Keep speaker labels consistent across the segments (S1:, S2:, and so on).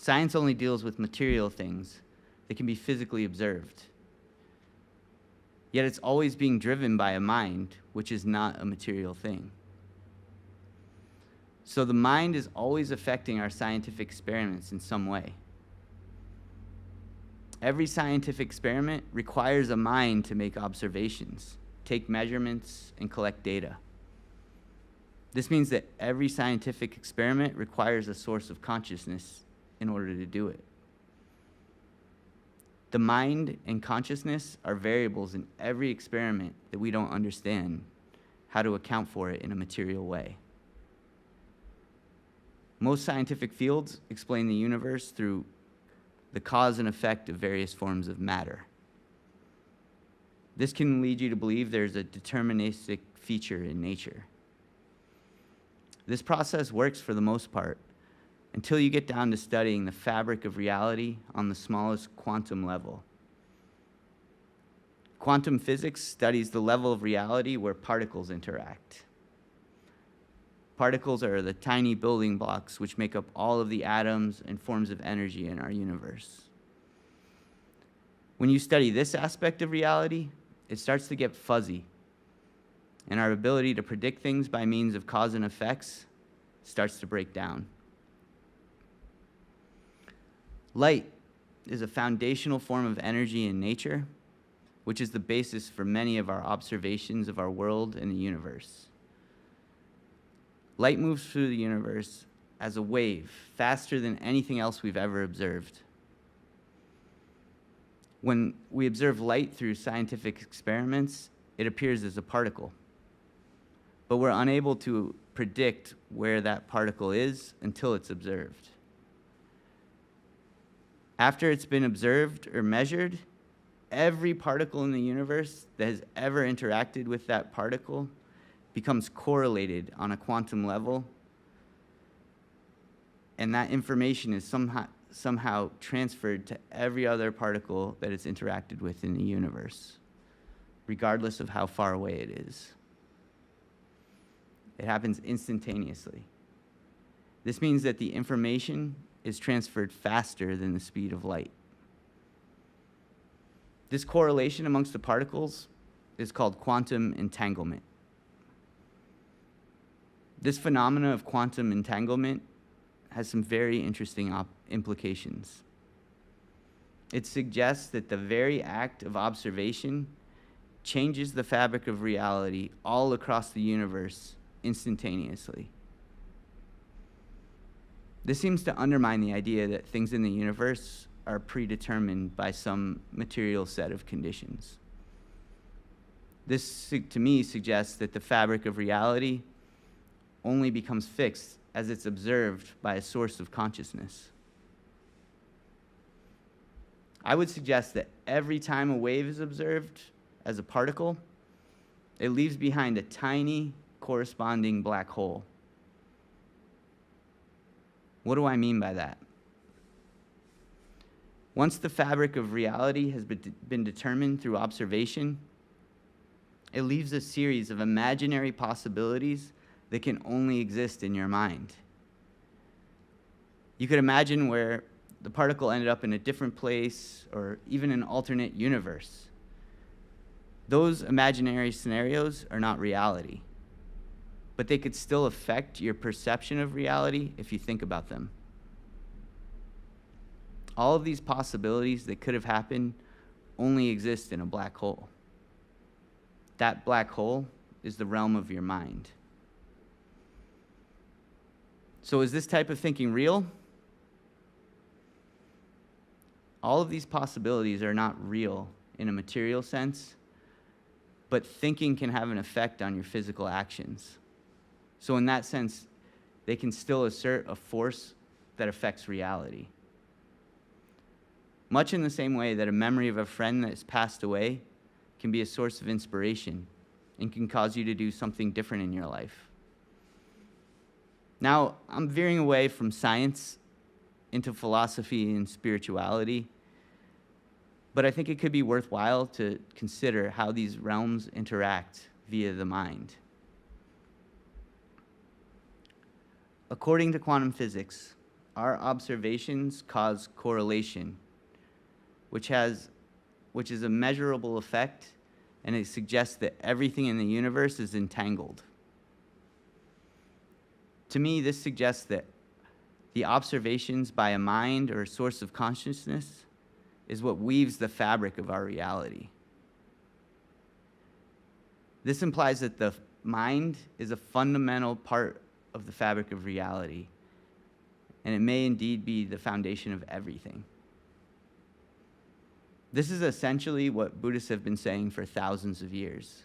S1: Science only deals with material things that can be physically observed. Yet it's always being driven by a mind, which is not a material thing. So the mind is always affecting our scientific experiments in some way. Every scientific experiment requires a mind to make observations, take measurements, and collect data. This means that every scientific experiment requires a source of consciousness in order to do it. The mind and consciousness are variables in every experiment that we don't understand how to account for it in a material way. Most scientific fields explain the universe through the cause and effect of various forms of matter. This can lead you to believe there's a deterministic feature in nature. This process works for the most part until you get down to studying the fabric of reality on the smallest quantum level. Quantum physics studies the level of reality where particles interact. Particles are the tiny building blocks which make up all of the atoms and forms of energy in our universe. When you study this aspect of reality, it starts to get fuzzy, and our ability to predict things by means of cause and effects starts to break down. Light is a foundational form of energy in nature, which is the basis for many of our observations of our world and the universe. Light moves through the universe as a wave, faster than anything else we've ever observed. When we observe light through scientific experiments, it appears as a particle. But we're unable to predict where that particle is until it's observed. After it's been observed or measured, every particle in the universe that has ever interacted with that particle becomes correlated on a quantum level, and that information is somehow transferred to every other particle that it's interacted with in the universe, regardless of how far away it is. It happens instantaneously. This means that the information is transferred faster than the speed of light. This correlation amongst the particles is called quantum entanglement. This phenomena of quantum entanglement has some very interesting implications. It suggests that the very act of observation changes the fabric of reality all across the universe instantaneously. This seems to undermine the idea that things in the universe are predetermined by some material set of conditions. This, to me, suggests that the fabric of reality only becomes fixed as it's observed by a source of consciousness. I would suggest that every time a wave is observed as a particle, it leaves behind a tiny corresponding black hole. What do I mean by that? Once the fabric of reality has been determined through observation, it leaves a series of imaginary possibilities that can only exist in your mind. You could imagine where the particle ended up in a different place or even an alternate universe. Those imaginary scenarios are not reality, but they could still affect your perception of reality if you think about them. All of these possibilities that could have happened only exist in a black hole. That black hole is the realm of your mind. So is this type of thinking real? All of these possibilities are not real in a material sense, but thinking can have an effect on your physical actions. So in that sense, they can still assert a force that affects reality. Much in the same way that a memory of a friend that has passed away can be a source of inspiration and can cause you to do something different in your life. Now, I'm veering away from science into philosophy and spirituality, but I think it could be worthwhile to consider how these realms interact via the mind. According to quantum physics, our observations cause correlation, which is a measurable effect, and it suggests that everything in the universe is entangled. To me, this suggests that the observations by a mind or a source of consciousness is what weaves the fabric of our reality. This implies that the mind is a fundamental part of the fabric of reality, and it may indeed be the foundation of everything. This is essentially what Buddhists have been saying for thousands of years,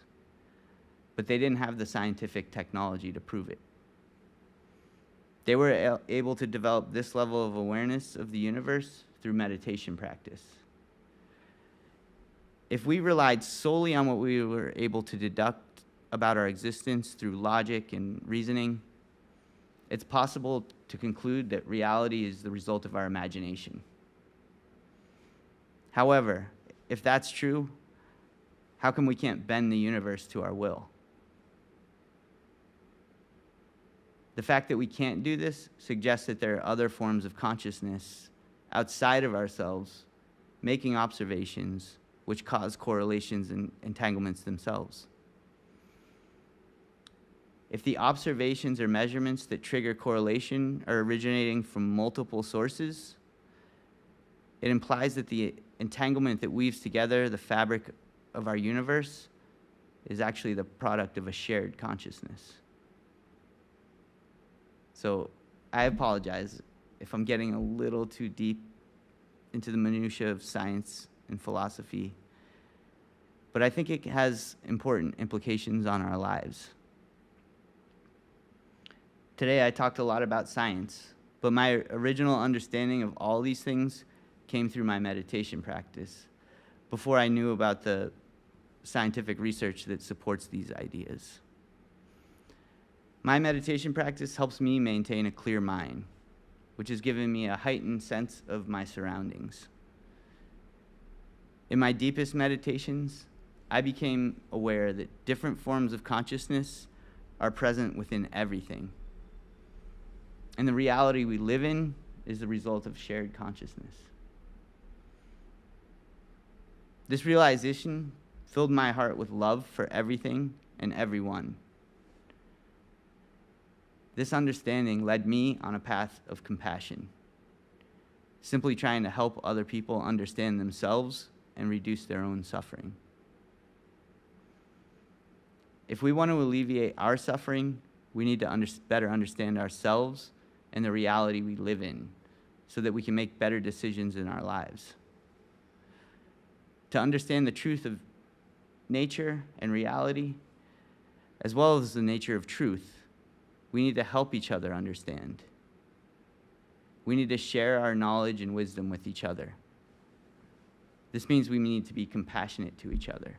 S1: but they didn't have the scientific technology to prove it. They were able to develop this level of awareness of the universe through meditation practice. If we relied solely on what we were able to deduct about our existence through logic and reasoning, it's possible to conclude that reality is the result of our imagination. However, if that's true, how come we can't bend the universe to our will? The fact that we can't do this suggests that there are other forms of consciousness outside of ourselves making observations which cause correlations and entanglements themselves. If the observations or measurements that trigger correlation are originating from multiple sources, it implies that the entanglement that weaves together the fabric of our universe is actually the product of a shared consciousness. So I apologize if I'm getting a little too deep into the minutiae of science and philosophy, but I think it has important implications on our lives. Today I talked a lot about science, but my original understanding of all these things came through my meditation practice before I knew about the scientific research that supports these ideas. My meditation practice helps me maintain a clear mind, which has given me a heightened sense of my surroundings. In my deepest meditations, I became aware that different forms of consciousness are present within everything. And the reality we live in is the result of shared consciousness. This realization filled my heart with love for everything and everyone. This understanding led me on a path of compassion, simply trying to help other people understand themselves and reduce their own suffering. If we want to alleviate our suffering, we need to better understand ourselves and the reality we live in so that we can make better decisions in our lives. To understand the truth of nature and reality, as well as the nature of truth, we need to help each other understand. We need to share our knowledge and wisdom with each other. This means we need to be compassionate to each other.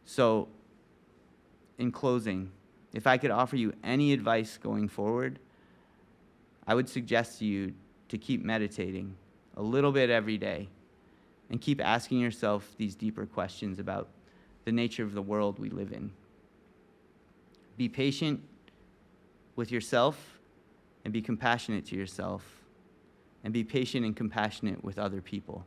S1: So, in closing, if I could offer you any advice going forward, I would suggest to you to keep meditating a little bit every day and keep asking yourself these deeper questions about the nature of the world we live in. Be patient with yourself and be compassionate to yourself, and be patient and compassionate with other people.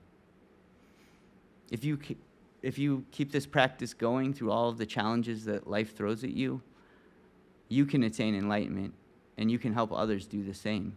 S1: If you keep this practice going through all of the challenges that life throws at you, you can attain enlightenment and you can help others do the same.